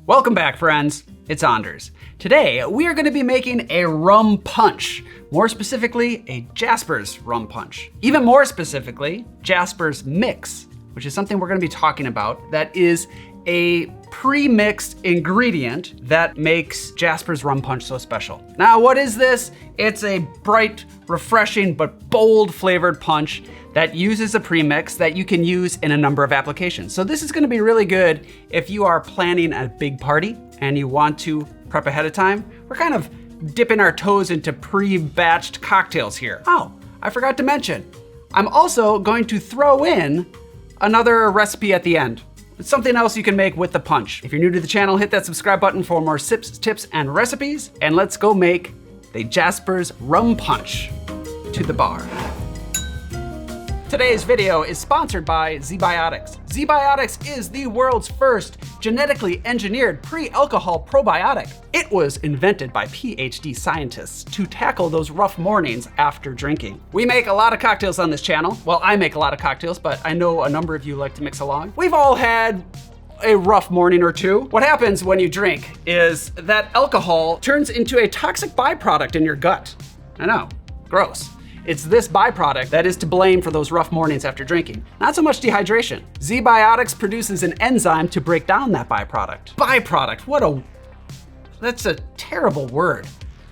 Welcome back, friends. It's Anders. Today, we are going to be making a rum punch. More specifically, a Jasper's rum punch. Even more specifically, Jasper's mix, which is something we're going to be talking about that is a pre-mixed ingredient that makes Jasper's rum punch so special. Now, what is this? It's a bright, refreshing, but bold flavored punch that uses a premix that you can use in a number of applications. So this is gonna be really good if you are planning a big party and you want to prep ahead of time. We're kind of dipping our toes into pre-batched cocktails here. Oh, I forgot to mention, I'm also going to throw in another recipe at the end. It's something else you can make with the punch. If you're new to the channel, hit that subscribe button for more sips, tips, and recipes, and let's go make the Jasper's rum punch to the bar. Today's video is sponsored by ZBiotics. ZBiotics is the world's first genetically engineered pre-alcohol probiotic. It was invented by PhD scientists to tackle those rough mornings after drinking. We make a lot of cocktails on this channel. Well, I make a lot of cocktails, but I know a number of you like to mix along. We've all had a rough morning or two. What happens when you drink is that alcohol turns into a toxic byproduct in your gut. I know, gross. It's this byproduct that is to blame for those rough mornings after drinking. Not so much dehydration. ZBiotics produces an enzyme to break down that byproduct. Byproduct, that's a terrible word.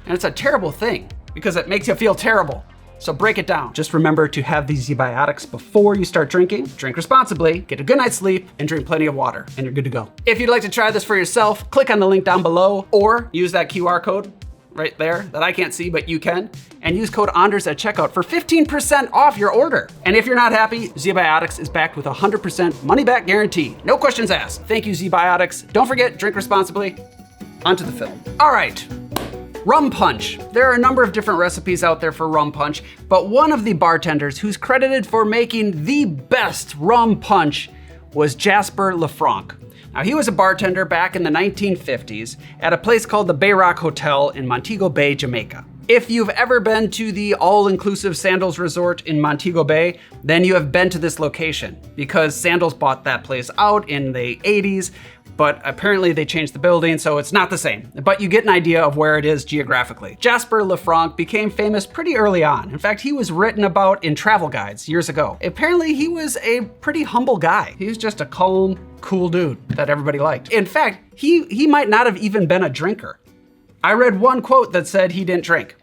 And it's a terrible thing because it makes you feel terrible. So break it down. Just remember to have these ZBiotics before you start drinking. Drink responsibly, get a good night's sleep, and drink plenty of water, and you're good to go. If you'd like to try this for yourself, click on the link down below or use that QR code right there that I can't see, but you can, and use code Anders at checkout for 15% off your order. And if you're not happy, ZBiotics is backed with a 100% money back guarantee. No questions asked. Thank you, ZBiotics. Don't forget, drink responsibly. Onto the film. All right, rum punch. There are a number of different recipes out there for rum punch, but one of the bartenders who's credited for making the best rum punch was Jasper LeFranc. Now, he was a bartender back in the 1950s at a place called the Bay Roc Hotel in Montego Bay, Jamaica. If you've ever been to the all-inclusive Sandals Resort in Montego Bay, then you have been to this location because Sandals bought that place out in the 80s, but apparently they changed the building, so it's not the same. But you get an idea of where it is geographically. Jasper LeFranc became famous pretty early on. In fact, he was written about in travel guides years ago. Apparently, he was a pretty humble guy. He was just a calm, cool dude that everybody liked. In fact, he might not have even been a drinker. I read one quote that said he didn't drink.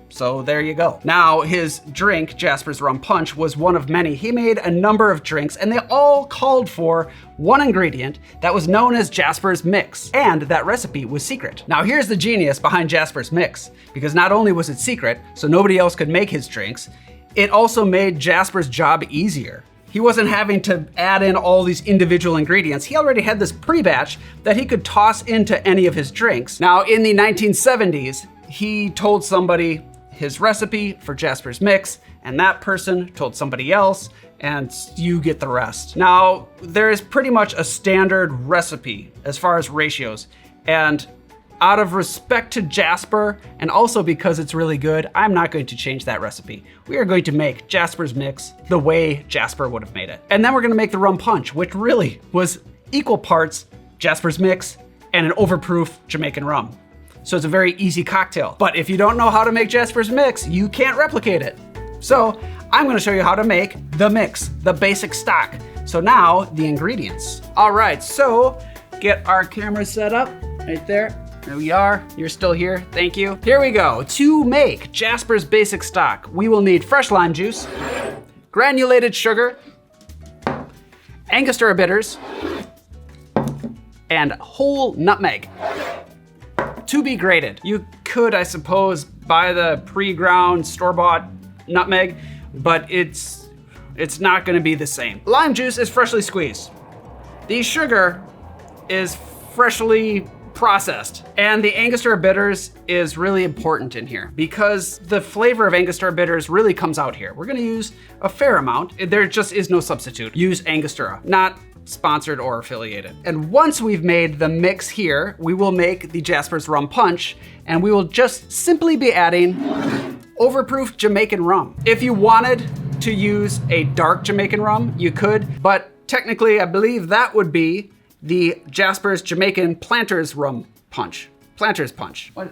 So there you go. Now, his drink, Jasper's Rum Punch, was one of many. He made a number of drinks and they all called for one ingredient that was known as Jasper's Mix, and that recipe was secret. Now, here's the genius behind Jasper's Mix, because not only was it secret, so nobody else could make his drinks, it also made Jasper's job easier. He wasn't having to add in all these individual ingredients. He already had this pre-batch that he could toss into any of his drinks. Now, in the 1970s, he told somebody his recipe for Jasper's Mix, and that person told somebody else, and you get the rest. Now, there is pretty much a standard recipe as far as ratios, and out of respect to Jasper, and also because it's really good, I'm not going to change that recipe. We are going to make Jasper's Mix the way Jasper would have made it. And then we're gonna make the rum punch, which really was equal parts Jasper's Mix and an overproof Jamaican rum. So it's a very easy cocktail. But if you don't know how to make Jasper's Mix, you can't replicate it. So I'm gonna show you how to make the mix, the basic stock. So now the ingredients. All right, so get our camera set up right there. There we are, you're still here, thank you. Here we go. To make Jasper's basic stock, we will need fresh lime juice, granulated sugar, Angostura bitters, and whole nutmeg. To be grated. You could, I suppose, buy the pre-ground store-bought nutmeg, but it's not gonna be the same. Lime juice is freshly squeezed. The sugar is freshly processed. And the Angostura bitters is really important in here because the flavor of Angostura bitters really comes out here. We're gonna use a fair amount. There just is no substitute. Use Angostura, not sponsored or affiliated. And once we've made the mix here, we will make the Jasper's Rum Punch, and we will just simply be adding Overproof Jamaican rum. If you wanted to use a dark Jamaican rum, you could, but technically I believe that would be the Jasper's Jamaican Planters Rum Punch. Planters Punch. What?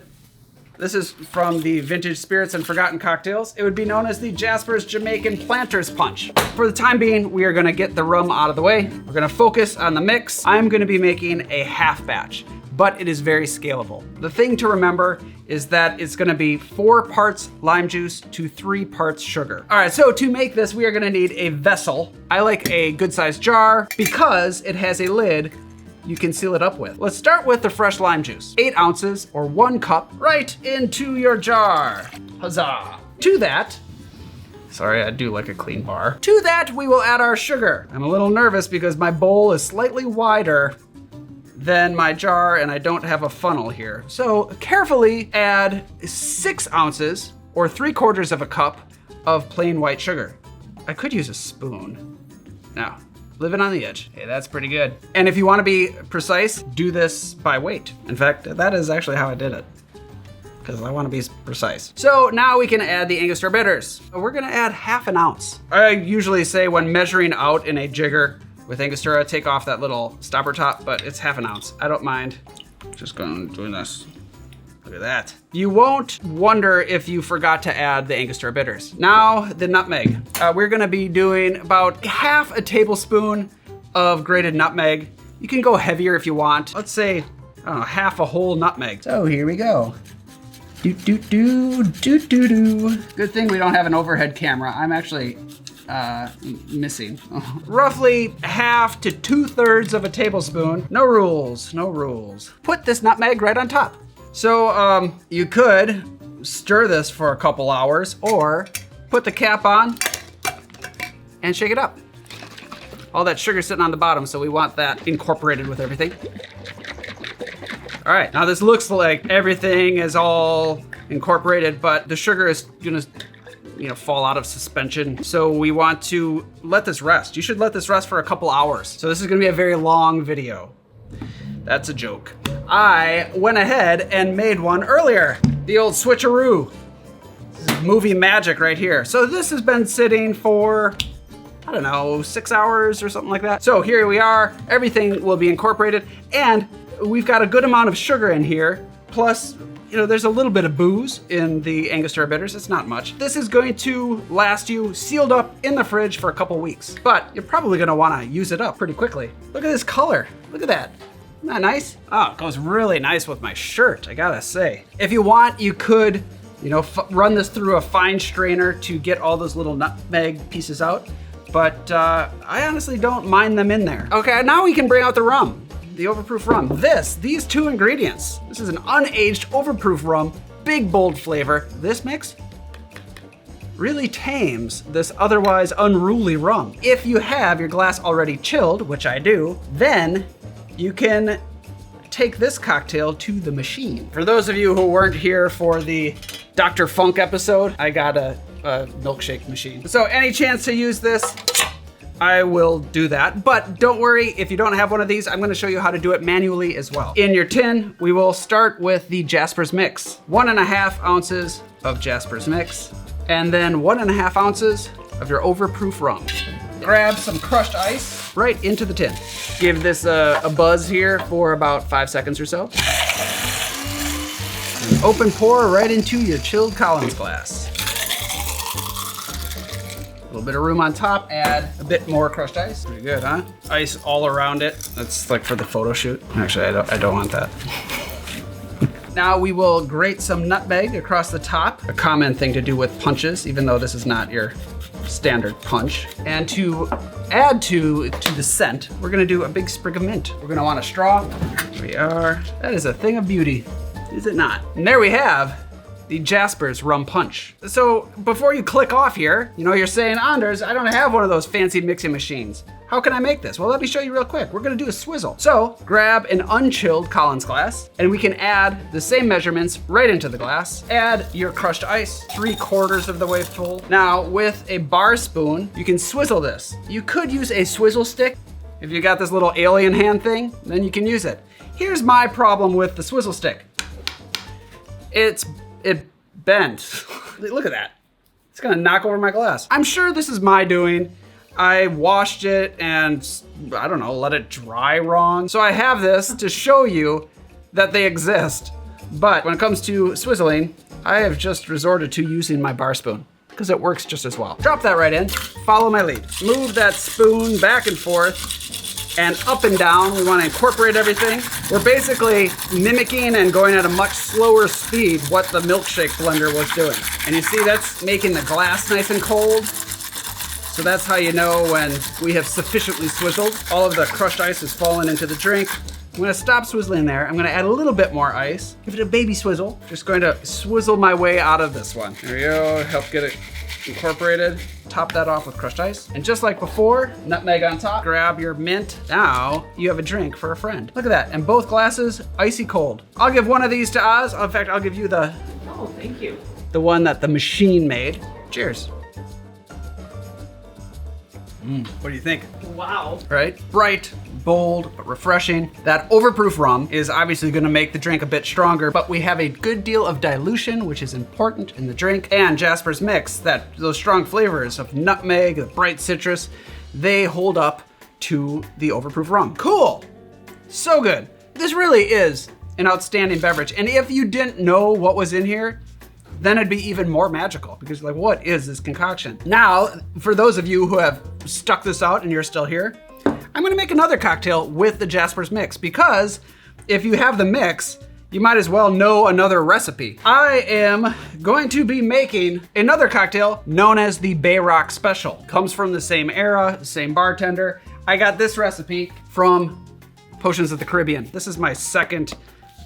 This is from the Vintage Spirits and Forgotten Cocktails. It would be known as the Jasper's Jamaican Planters Punch. For the time being, we are gonna get the rum out of the way. We're gonna focus on the mix. I'm gonna be making a half batch, but it is very scalable. The thing to remember is that it's gonna be 4 parts lime juice to 3 parts sugar. All right, so to make this, we are gonna need a vessel. I like a good sized jar because it has a lid you can seal it up with. Let's start with the fresh lime juice. 8 ounces or 1 cup right into your jar. Huzzah. To that, sorry, I do like a clean bar. To that, we will add our sugar. I'm a little nervous because my bowl is slightly wider than my jar and I don't have a funnel here. So carefully add 6 ounces or 3/4 of a cup of plain white sugar. I could use a spoon. Now, living on the edge. Hey, that's pretty good. And if you want to be precise, do this by weight. In fact, that is actually how I did it, because I want to be precise. So now we can add the Angostura bitters. We're gonna add 1/2 ounce. I usually say when measuring out in a jigger with Angostura, take off that little stopper top, but it's 1/2 ounce. I don't mind. Just going doing this. Look at that. You won't wonder if you forgot to add the Angostura bitters. Now, the nutmeg. We're gonna be doing about 1/2 tablespoon of grated nutmeg. You can go heavier if you want. Let's say, I don't know, 1/2 a whole nutmeg. So here we go. Do. Good thing we don't have an overhead camera. I'm actually missing. Roughly 1/2 to 2/3 of a tablespoon. No rules, no rules. Put this nutmeg right on top. So you could stir this for a couple hours or put the cap on and shake it up. All that sugar sitting on the bottom, so we want that incorporated with everything. All right, now this looks like everything is all incorporated, but the sugar is gonna, fall out of suspension. So we want to let this rest. You should let this rest for a couple hours. So this is gonna be a very long video. That's a joke. I went ahead and made one earlier. The old switcheroo. This is movie magic right here. So this has been sitting for, I don't know, 6 hours or something like that. So here we are. Everything will be incorporated and we've got a good amount of sugar in here. Plus, there's a little bit of booze in the Angostura bitters. It's not much. This is going to last you sealed up in the fridge for a couple weeks, but you're probably gonna wanna use it up pretty quickly. Look at this color. Look at that. Isn't that nice? Oh, it goes really nice with my shirt, I gotta say. If you want, you could, run this through a fine strainer to get all those little nutmeg pieces out, but I honestly don't mind them in there. Okay, now we can bring out the rum, the Overproof rum. These 2 ingredients. This is an unaged Overproof rum, big bold flavor. This mix really tames this otherwise unruly rum. If you have your glass already chilled, which I do, then you can take this cocktail to the machine. For those of you who weren't here for the Dr. Funk episode, I got a milkshake machine. So any chance to use this, I will do that. But don't worry, if you don't have one of these, I'm gonna show you how to do it manually as well. In your tin, we will start with the Jasper's mix. 1.5 ounces of Jasper's mix, and then 1.5 ounces of your Overproof rum. Grab some crushed ice right into the tin. Give this a buzz here for about 5 seconds or so. And open pour right into your chilled Collins glass. A little bit of room on top, add a bit more crushed ice. Pretty good, huh? Ice all around it. That's like for the photo shoot. Actually, I don't want that. Now we will grate some nutmeg across the top. A common thing to do with punches, even though this is not your standard punch. And to add to the scent, we're gonna do a big sprig of mint. We're gonna want a straw. Here we are. That is a thing of beauty, is it not? And there we have the Jasper's rum punch. So before you click off here, you're saying, Anders, I don't have one of those fancy mixing machines. How can I make this? Well, let me show you real quick. We're gonna do a swizzle. So grab an unchilled Collins glass and we can add the same measurements right into the glass. Add your crushed ice, 3/4 of the way full. Now with a bar spoon, you can swizzle this. You could use a swizzle stick. If you got this little alien hand thing, then you can use it. Here's my problem with the swizzle stick. It bent. Look at that. It's gonna knock over my glass. I'm sure this is my doing. I washed it and, I don't know, let it dry wrong. So I have this to show you that they exist. But when it comes to swizzling, I have just resorted to using my bar spoon because it works just as well. Drop that right in, follow my lead. Move that spoon back and forth and up and down. We want to incorporate everything. We're basically mimicking and going at a much slower speed what the milkshake blender was doing. And you see that's making the glass nice and cold. So that's how you know when we have sufficiently swizzled. All of the crushed ice has fallen into the drink. I'm gonna stop swizzling there. I'm gonna add a little bit more ice. Give it a baby swizzle. Just going to swizzle my way out of this one. There we go, help get it incorporated. Top that off with crushed ice. And just like before, nutmeg on top. Grab your mint. Now you have a drink for a friend. Look at that, and both glasses icy cold. I'll give one of these to Oz. In fact, I'll give you the... Oh, thank you. The one that the machine made. Cheers. What do you think? Wow. Right? Bright, bold, but refreshing. That Overproof rum is obviously gonna make the drink a bit stronger, but we have a good deal of dilution, which is important in the drink. And Jasper's Mix, those strong flavors of nutmeg, the bright citrus, they hold up to the Overproof rum. Cool. So good. This really is an outstanding beverage. And if you didn't know what was in here, then it'd be even more magical because you're like, what is this concoction? Now, for those of you who have stuck this out and you're still here, I'm gonna make another cocktail with the Jasper's Mix because if you have the mix, you might as well know another recipe. I am going to be making another cocktail known as the Bay Roc Special. Comes from the same era, same bartender. I got this recipe from Potions of the Caribbean. This is my second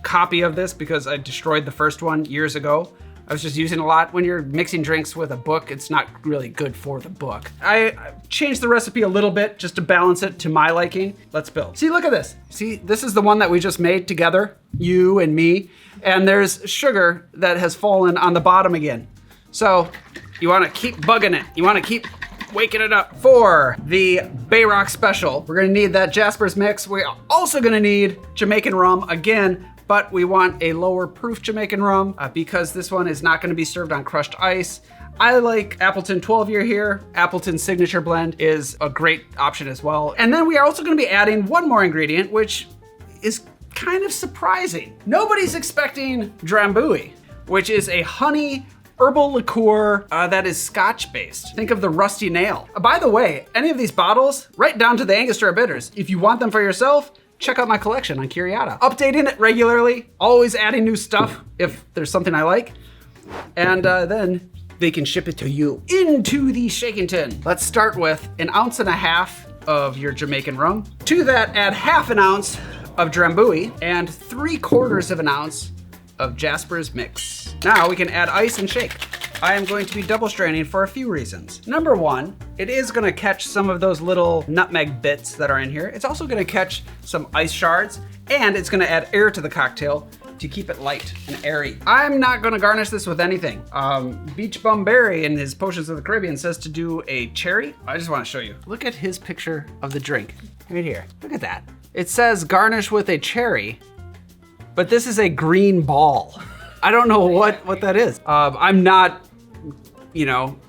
copy of this because I destroyed the first one years ago. I was just using a lot. When you're mixing drinks with a book, it's not really good for the book. I changed the recipe a little bit just to balance it to my liking. Let's build. See, look at this. See, this is the one that we just made together, you and me. And there's sugar that has fallen on the bottom again. So you wanna keep bugging it. You wanna keep waking it up. For the Bay Roc Special, we're gonna need that Jasper's Mix. We're also gonna need Jamaican rum again, but we want a lower proof Jamaican rum because this one is not gonna be served on crushed ice. I like Appleton 12-year here. Appleton's signature blend is a great option as well. And then we are also gonna be adding one more ingredient, which is kind of surprising. Nobody's expecting Drambuie, which is a honey herbal liqueur that is Scotch based. Think of the Rusty Nail. By the way, any of these bottles, right down to the Angostura bitters, if you want them for yourself, check out my collection on Curiata. Updating it regularly, always adding new stuff if there's something I like. And then they can ship it to you into the shaking tin. Let's start with 1.5 ounces of your Jamaican rum. To that, add 1/2 ounce of Drambuie and 3/4 ounce of Jasper's Mix. Now we can add ice and shake. I am going to be double straining for a few reasons. Number one, it is gonna catch some of those little nutmeg bits that are in here. It's also gonna catch some ice shards, and it's gonna add air to the cocktail to keep it light and airy. I'm not gonna garnish this with anything. Beach Bum Berry in his Potions of the Caribbean says to do a cherry. I just wanna show you. Look at his picture of the drink, right here. Look at that. It says garnish with a cherry, but this is a green ball. I don't know what that is. I'm not,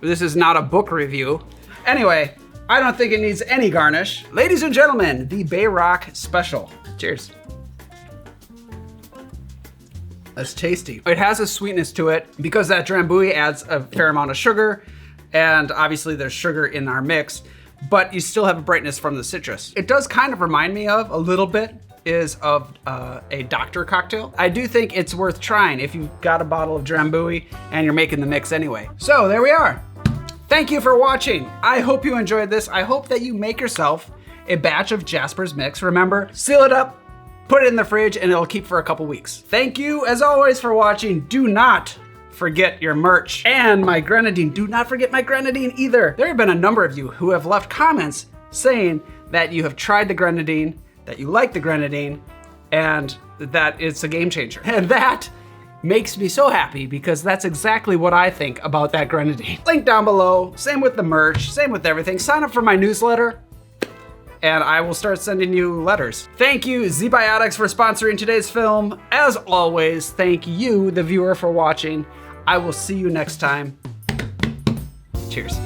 this is not a book review. Anyway, I don't think it needs any garnish. Ladies and gentlemen, the Bay Roc Special. Cheers. That's tasty. It has a sweetness to it because that Drambuie adds a fair amount of sugar, and obviously there's sugar in our mix, but you still have a brightness from the citrus. It does kind of remind me of, a little bit, is of a doctor cocktail. I do think it's worth trying if you've got a bottle of Drambuie and you're making the mix anyway. So there we are. Thank you for watching. I hope you enjoyed this. I hope that you make yourself a batch of Jasper's Mix. Remember, seal it up, put it in the fridge, and it'll keep for a couple weeks. Thank you, as always, for watching. Do not forget your merch and my grenadine. Do not forget my grenadine either. There have been a number of you who have left comments saying that you have tried the grenadine, that you like the grenadine, and that it's a game changer. And that makes me so happy because that's exactly what I think about that grenadine. Link down below, same with the merch, same with everything. Sign up for my newsletter and I will start sending you letters. Thank you, ZBiotics, for sponsoring today's film. As always, thank you, the viewer, for watching. I will see you next time. Cheers.